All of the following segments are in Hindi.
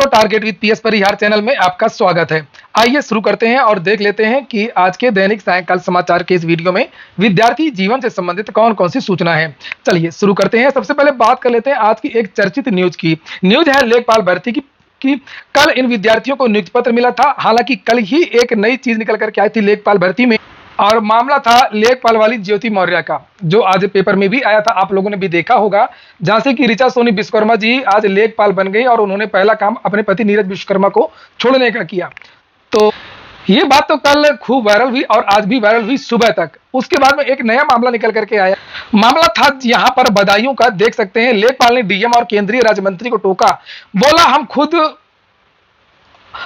दोस्तों, target with PS Parihar channel में आपका स्वागत है। आइए शुरू करते हैं और देख लेते हैं कि आज के दैनिक सायंकाल समाचार के इस वीडियो में विद्यार्थी जीवन से संबंधित कौन कौन सी सूचना है। चलिए शुरू करते हैं। सबसे पहले बात कर लेते हैं आज की एक चर्चित न्यूज की। न्यूज है लेखपाल भर्ती की कल इन विद्यार्थियों को नियुक्ति पत्र मिला था। हालांकि कल ही एक नई चीज निकल करके आई थी लेखपाल भर्ती में, और मामला था लेखपाल वाली ज्योति मौर्य का, जो आज पेपर में भी आया था, आप लोगों ने भी देखा होगा। जहां से कि ऋचा सोनी विश्वकर्मा जी आज लेखपाल बन गई और उन्होंने पहला काम अपने पति नीरज विश्वकर्मा को छोड़ने का किया। तो ये बात तो कल खूब वायरल हुई और आज भी वायरल हुई सुबह तक। उसके बाद में एक नया मामला निकल करके आया। मामला था यहाँ पर बदायूं का, देख सकते हैं। लेखपाल ने डीएम और केंद्रीय राज्य मंत्री को टोका, बोला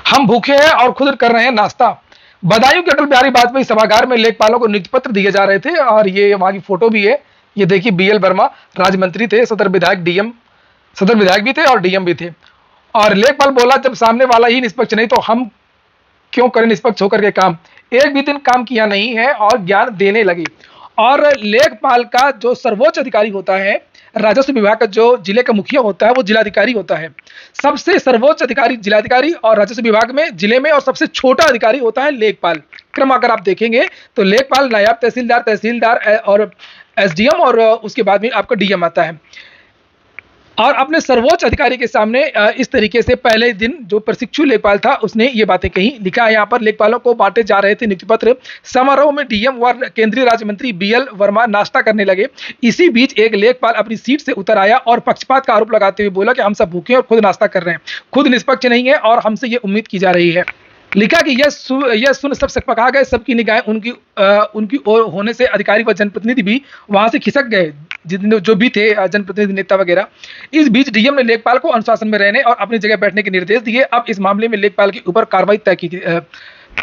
हम भूखे हैं और खुद कर रहे हैं नाश्ता। बदायूं के अटल बिहारी वाजपेयी सभागार में लेखपालों को नियुक्ति पत्र दिए जा रहे थे और ये वहां की फोटो भी है। ये देखिए, बीएल वर्मा राज्य मंत्री थे, सदर विधायक भी थे और डीएम भी थे। और लेखपाल बोला, जब सामने वाला ही निष्पक्ष नहीं तो हम क्यों करें निष्पक्ष होकर के काम। एक भी दिन काम किया नहीं है और ज्ञान देने लगे। और लेखपाल का जो सर्वोच्च अधिकारी होता है, राजस्व विभाग का जो जिले का मुखिया होता है, वो जिलाधिकारी होता है। सबसे सर्वोच्च अधिकारी जिलाधिकारी और राजस्व विभाग में जिले में, और सबसे छोटा अधिकारी होता है लेखपाल। क्रम अगर आप देखेंगे तो लेखपाल, नायब तहसीलदार और एसडीएम, और उसके बाद में आपका डीएम आता है। और अपने सर्वोच्च अधिकारी के सामने इस तरीके से पहले दिन जो प्रशिक्षु लेखपाल था उसने ये बातें कही। लिखा है यहाँ पर, लेखपालों को बांटे जा रहे थे नियुक्ति पत्र। समारोह में डीएम व केंद्रीय राज्य मंत्री बीएल वर्मा नाश्ता करने लगे। इसी बीच एक लेखपाल अपनी सीट से उतर आया और पक्षपात का आरोप लगाते हुए बोला कि हम सब भूखे और खुद नाश्ता कर रहे हैं, खुद निष्पक्ष नहीं है और हमसे ये उम्मीद की जा रही है। लिखा कि यह सुन सब सकपका गए, सबकी निगाहें उनकी ओर होने से अधिकारी व जनप्रतिनिधि भी वहां से खिसक गए, जितने जो भी थे जनप्रतिनिधि नेता वगैरह। इस बीच डीएम ने लेखपाल को अनुशासन में रहने और अपनी जगह बैठने के निर्देश दिए। अब इस मामले में लेखपाल के ऊपर कार्रवाई तय की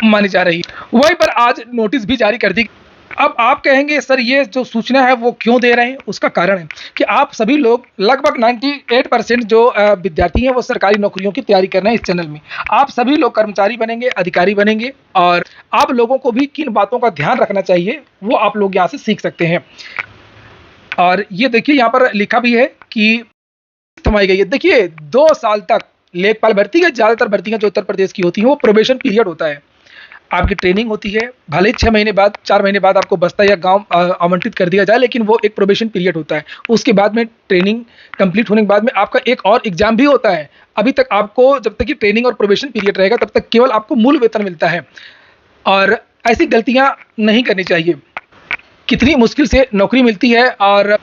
मानी जा रही है। वहीं पर आज नोटिस भी जारी कर दी। अब आप कहेंगे, सर ये जो सूचना है वो क्यों दे रहे हैं। उसका कारण है कि आप सभी लोग, लगभग 98% जो विद्यार्थी हैं वो सरकारी नौकरियों की तैयारी कर रहे हैं। इस चैनल में आप सभी लोग कर्मचारी बनेंगे, अधिकारी बनेंगे, और आप लोगों को भी किन बातों का ध्यान रखना चाहिए वो आप लोग यहाँ से सीख सकते हैं। और ये देखिए, यहाँ पर लिखा भी है कि थमाई गई है। देखिए, 2 साल तक लेखपाल भर्ती का, ज्यादातर भर्तियां जो उत्तर प्रदेश की होती हैं वो प्रोबेशन पीरियड होता है। आपकी ट्रेनिंग होती है, भले ही 6 महीने बाद, 4 महीने बाद आपको बस्ता या गांव आवंटित कर दिया जाए, लेकिन वो एक प्रोबेशन पीरियड होता है। उसके बाद में ट्रेनिंग कंप्लीट होने के बाद में आपका एक और एग्जाम भी होता है। अभी तक आपको, जब तक ये ट्रेनिंग और प्रोबेशन पीरियड रहेगा, तब तक केवल आपको मूल वेतन मिलता है। और ऐसी गलतियां नहीं करनी चाहिए। कितनी मुश्किल से नौकरी मिलती है और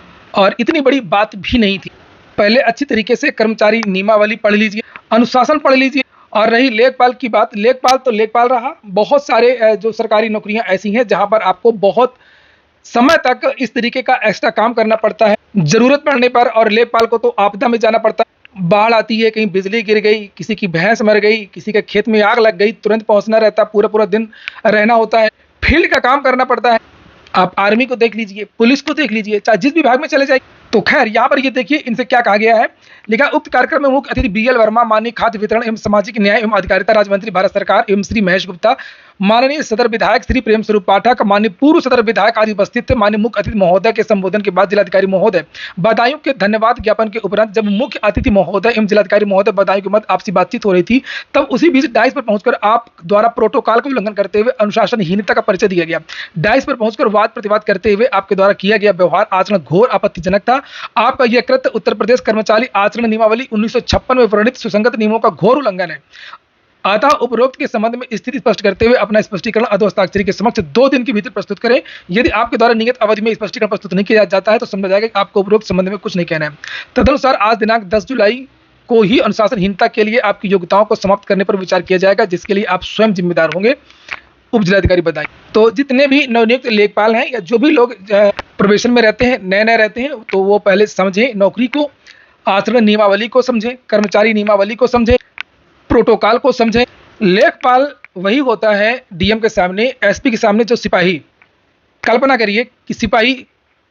इतनी बड़ी बात भी नहीं थी। पहले अच्छी तरीके से कर्मचारी नियमावली पढ़ लीजिए, अनुशासन पढ़ लीजिए। और रही लेखपाल की बात, लेखपाल तो लेखपाल रहा। बहुत सारे जो सरकारी नौकरियां ऐसी हैं जहां पर आपको बहुत समय तक इस तरीके का एक्स्ट्रा काम करना पड़ता है जरूरत पड़ने पर। और लेखपाल को तो आपदा में जाना पड़ता है। बाढ़ आती है, कहीं बिजली गिर गई, किसी की भैंस मर गई, किसी के खेत में आग लग गई, तुरंत पहुंचना रहता है, पूरा पूरा दिन रहना होता है, फील्ड का काम करना पड़ता है। आप आर्मी को देख लीजिए, पुलिस को देख लीजिए, चाहे जिस विभाग में चले जाइए। तो खैर, यहाँ पर ये देखिए इनसे क्या कहा गया है। लिखा, उक्त कार्यक्रम में मुख्य अतिथि बीएल वर्मा, माननीय खाद्य वितरण एवं सामाजिक न्याय एवं अधिकारिता राज्य मंत्री भारत सरकार एवं श्री महेश गुप्ता, माननीय सदर विधायक श्री प्रेम स्वरूप पाठक, माननीय पूर्व सदर विधायक आदि उपस्थित थे। माननीय मुख्य अतिथि महोदय के संबोधन के बाद जिलाधिकारी महोदय बदायूं के धन्यवाद ज्ञापन के उपरांत जब मुख्य अतिथि महोदय एवं जिलाधिकारी महोदय बदायूं के मध्य आपसी बातचीत हो रही थी, तब उसी बीच डाइस पर पहुंचकर आप द्वारा प्रोटोकॉल का उल्लंघन करते हुए अनुशासनहीनता का परिचय दिया गया। डाइस पर पहुंचकर वाद प्रतिवाद करते हुए आपके द्वारा किया गया व्यवहार आचरण घोर आपत्तिजनक था। आपका यह कृत्य उत्तर प्रदेश कर्मचारी आचरण नियमावली 1956 में वर्णित सुसंगत नियमों का घोर उल्लंघन है। अतः उपरोक्त के संबंध में स्थिति स्पष्ट करते हुए अपना स्पष्टीकरण अधोहस्ताक्षरी के समक्ष 2 दिन के भीतर प्रस्तुत करें। यदि आपके द्वारा नियत अवधि में स्पष्टीकरण प्रस्तुत नहीं किया जाता है तो समझा जाएगा कि आपको उपरोक्त संबंध में कुछ नहीं कहना है। तदनुसार आज दिनांक 10 जुलाई को ही अनुशासनहीनता के लिए आपकी योग्यताओं को समाप्त करने पर विचार किया जाएगा, जिसके लिए आप स्वयं जिम्मेदार होंगे। उप जिलाधिकारी बताएं। तो जितने भी नवनियुक्त लेखपाल हैं या जो भी लोग प्रोबेशन में रहते हैं, नए रहते हैं, तो वो पहले समझें नौकरी को, आचरण नियमावली को समझें, कर्मचारी नियमावली को समझें, प्रोटोकॉल को समझें। लेखपाल वही होता है डीएम के सामने, एसपी के सामने जो सिपाही। कल्पना करिए कि सिपाही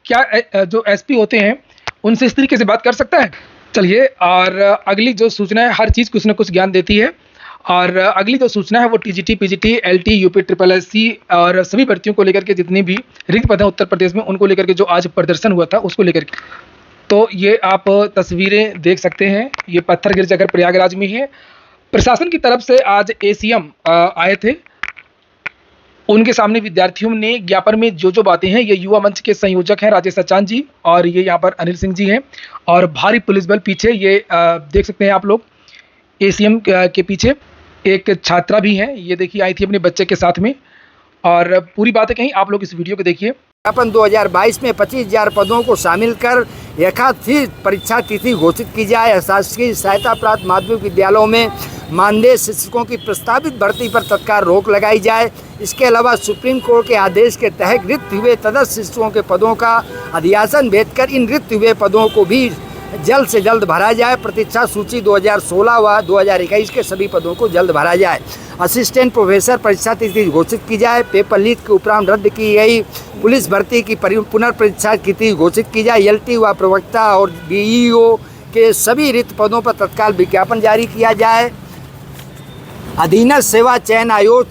क्या जो एसपी होते हैं उनसे इस तरीके से बात कर सकता है। चलिए, और अगली जो सूचना है, हर चीज़ कुछ न कुछ ज्ञान देती है। और अगली जो सूचना है वो TGT, PGT, LT, UP triple SC और सभी भर्तियों को लेकर के जितनी भी रिक्त पद हैं उत्तर प्रदेश में, उनको लेकर के जो आज प्रदर्शन हुआ था उसको लेकर के। तो ये आप तस्वीरें देख सकते हैं। ये पत्थर गिरजाघर प्रयागराज में है। प्रशासन की तरफ से आज एसीएम आए थे। उनके सामने विद्यार्थियों ने ज्ञापन में जो बातें हैं, ये युवा मंच के संयोजक हैं राजेश अचान जी, और ये यहाँ पर अनिल सिंह जी हैं, और भारी पुलिस बल पीछे, ये देख सकते हैं आप लोग। एसीएम के पीछे एक छात्रा भी हैं, ये देखिए आई थी अपने बच्चे के साथ में, और पूरी बातें कहीं आप लोग इस वीडियो को देखिए। विज्ञापन 2022 में 25,000 पदों को शामिल कर यथातीत परीक्षा तिथि घोषित की जाए। शासकीय सहायता प्राप्त माध्यमिक विद्यालयों में मानदेय शिक्षकों की प्रस्तावित भर्ती पर तत्काल रोक लगाई जाए। इसके अलावा सुप्रीम कोर्ट के आदेश के तहत रिक्त हुए तदस्थ शिक्षकों के पदों का अध्यासन भेद कर इन रिक्त हुए पदों को भी जल्द से जल्द भरा जाए। प्रतीक्षा सूची 2016 व 2021 के सभी पदों को जल्द भरा जाए। असिस्टेंट प्रोफेसर परीक्षा तिथि घोषित की जाए। पेपर लीक के उपरांत रद्द की गई पुलिस भर्ती की पुनर्परीक्षा की तिथि घोषित की जाए। एलटी व प्रवक्ता और बीईओ के सभी रिक्त पदों पर तत्काल विज्ञापन जारी किया जाए। अधीनस्थ सेवा चयन आयोग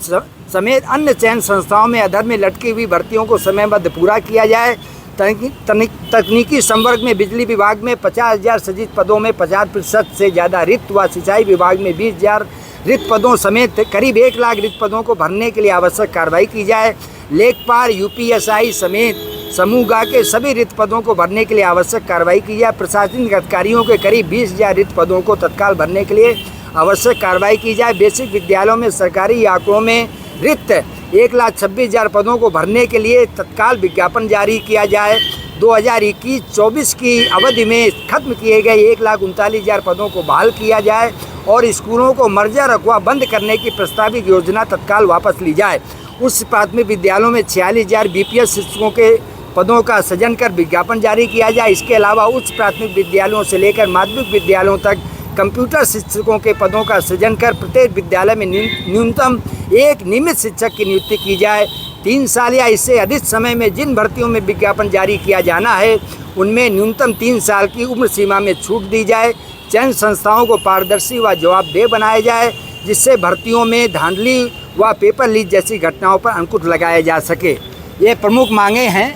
समेत अन्य चयन संस्थाओं में अधर में लटकी हुई भर्तियों को समयबद्ध पूरा किया जाए। तकनीकी संवर्ग में बिजली विभाग में 50,000 सृजित पदों में 50% से ज़्यादा रिक्त व सिंचाई विभाग में 20,000 रिक्त पदों समेत करीब 1 लाख रिक्त पदों को भरने के लिए आवश्यक कार्रवाई की जाए। लेखपाल यूपीएसआई समेत समूह ग के सभी रिक्त पदों को भरने के लिए आवश्यक कार्रवाई की जाए। प्रशासनिक अधिकारियों के करीब 20,000 रिक्त पदों को तत्काल भरने के लिए आवश्यक कार्रवाई की जाए। बेसिक विद्यालयों में सरकारी आंकड़ों में रिक्त 1,26,000 पदों को भरने के लिए तत्काल विज्ञापन जारी किया जाए। 2021-24 की अवधि में खत्म किए गए 1,39,000 पदों को बहाल किया जाए और स्कूलों को मर्जर अथवा बंद करने की प्रस्तावित योजना तत्काल वापस ली जाए। उस प्राथमिक विद्यालयों में 46,000 बीपीएस शिक्षकों के पदों का सृजन कर विज्ञापन जारी किया जाए। इसके अलावा उच्च प्राथमिक विद्यालयों से लेकर माध्यमिक विद्यालयों तक कंप्यूटर शिक्षकों के पदों का सृजन कर प्रत्येक विद्यालय में न्यूनतम एक नियमित शिक्षक की नियुक्ति की जाए। 3 साल या इससे अधिक समय में जिन भर्तियों में विज्ञापन जारी किया जाना है उनमें न्यूनतम 3 साल की उम्र सीमा में छूट दी जाए। चयन संस्थाओं को पारदर्शी व जवाबदेह बनाया जाए, जिससे भर्तियों में धांधली व पेपर लीक जैसी घटनाओं पर अंकुश लगाया जा सके। ये प्रमुख मांगे हैं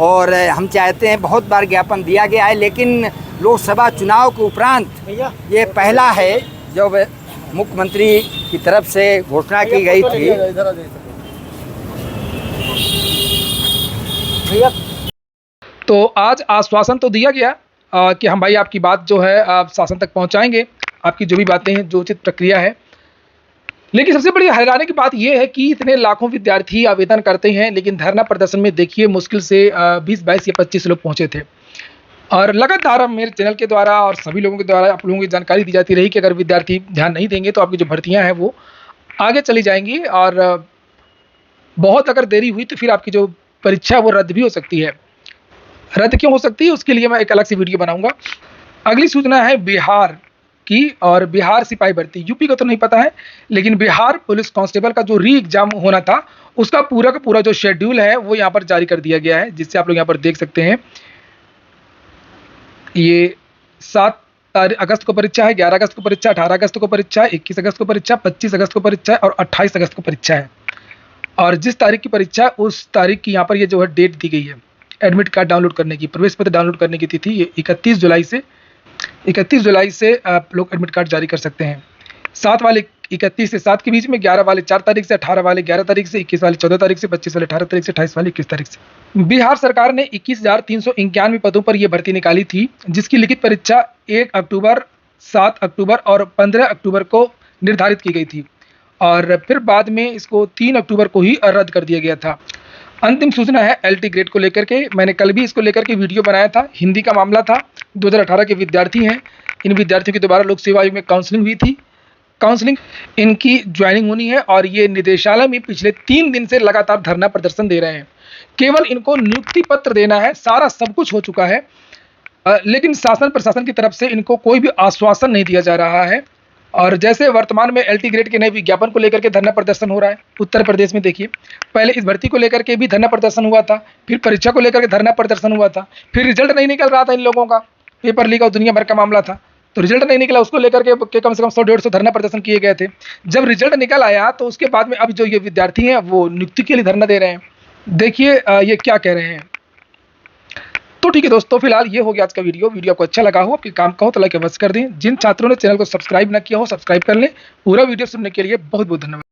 और हम चाहते हैं, बहुत बार ज्ञापन दिया गया है, लेकिन लोकसभा चुनाव के उपरांत ये पहला है जब मुख्यमंत्री की तरफ से घोषणा की गई थी। तो आज आश्वासन तो दिया गया कि हम भाई आपकी बात जो है आप शासन तक पहुंचाएंगे, आपकी जो भी बातें हैं, जो उचित प्रक्रिया है। लेकिन सबसे बड़ी हैरानी की बात यह है कि इतने लाखों विद्यार्थी आवेदन करते हैं, लेकिन धरना प्रदर्शन में देखिए मुश्किल से 20, 22 या 25 लोग पहुंचे थे। और लगातार मेरे चैनल के द्वारा और सभी लोगों के द्वारा आप लोगों की जानकारी दी जाती रही कि अगर विद्यार्थी ध्यान नहीं देंगे तो आपकी जो भर्तियां हैं वो आगे चली जाएंगी, और बहुत अगर देरी हुई तो फिर आपकी जो परीक्षा है वो रद्द भी हो सकती है। रद्द क्यों हो सकती है उसके लिए मैं एक अलग से वीडियो बनाऊंगा। अगली सूचना है बिहार की, और बिहार सिपाही भर्ती। यूपी का तो नहीं पता है, लेकिन बिहार पुलिस कांस्टेबल का जो री एग्जाम होना था उसका पूरा का पूरा जो शेड्यूल है वो यहाँ पर जारी कर दिया गया है, जिससे आप लोग यहाँ पर देख सकते हैं। ये 7 अगस्त को परीक्षा है, 11 अगस्त को परीक्षा, 18 अगस्त को परीक्षा है, 21 अगस्त को परीक्षा, 25 अगस्त को परीक्षा है और 28 अगस्त को परीक्षा है। और जिस तारीख की परीक्षा है उस तारीख की यहाँ पर ये जो है डेट दी गई है एडमिट कार्ड डाउनलोड करने की, प्रवेश पत्र डाउनलोड करने की तिथि ये 31 जुलाई से आप लोग एडमिट कार्ड जारी कर सकते हैं। 7 वाले 31 से 7 के बीच में, 11 वाले 4 तारीख से, 18 वाले 11 तारीख से, 21 वाले 14 तारीख से, 25 वाले 18 तारीख से, 28 वाले 21 तारीख से। बिहार सरकार ने 21,391 पदों पर यह भर्ती निकाली थी, जिसकी लिखित परीक्षा 1 अक्टूबर, 7 अक्टूबर और 15 अक्टूबर को निर्धारित की गई थी, और फिर बाद में इसको 3 अक्टूबर को ही रद्द कर दिया गया था। अंतिम सूचना है एलटी ग्रेड को लेकर के। मैंने कल भी इसको लेकर के वीडियो बनाया था। हिंदी का मामला था, 2018 के विद्यार्थी हैं। इन विद्यार्थियों की दोबारा लोक सेवा आयोग में काउंसलिंग हुई थी। काउंसलिंग इनकी ज्वाइनिंग होनी है, और ये निदेशालय में पिछले 3 दिन से लगातार धरना प्रदर्शन दे रहे हैं। केवल इनको नियुक्ति पत्र देना है, सारा सब कुछ हो चुका है, लेकिन शासन प्रशासन की तरफ से इनको कोई भी आश्वासन नहीं दिया जा रहा है। और जैसे वर्तमान में एलटी ग्रेड के नए विज्ञापन को लेकर के धरना प्रदर्शन हो रहा है उत्तर प्रदेश में, देखिए पहले इस भर्ती को लेकर के भी धरना प्रदर्शन हुआ था, फिर परीक्षा को लेकर के धरना प्रदर्शन हुआ था, फिर रिजल्ट नहीं निकल रहा था इन लोगों का, पेपर लीक और दुनिया भर का मामला था, तो रिजल्ट नहीं निकला, उसको लेकर के कम से कम 100-150 धरना प्रदर्शन किए गए थे। जब रिजल्ट निकल आया तो उसके बाद में अब जो ये विद्यार्थी हैं वो नियुक्ति के लिए धरना दे रहे हैं। देखिए ये क्या कह रहे हैं। तो तो ठीक है दोस्तों, फिलहाल ये हो गया आज का वीडियो आपको अच्छा लगा हो, आपके काम का हो तो लाइक अवश्य कर दें। जिन छात्रों ने चैनल को सब्सक्राइब ना किया हो सब्सक्राइब कर लें। पूरा वीडियो सुनने के लिए बहुत बहुत धन्यवाद।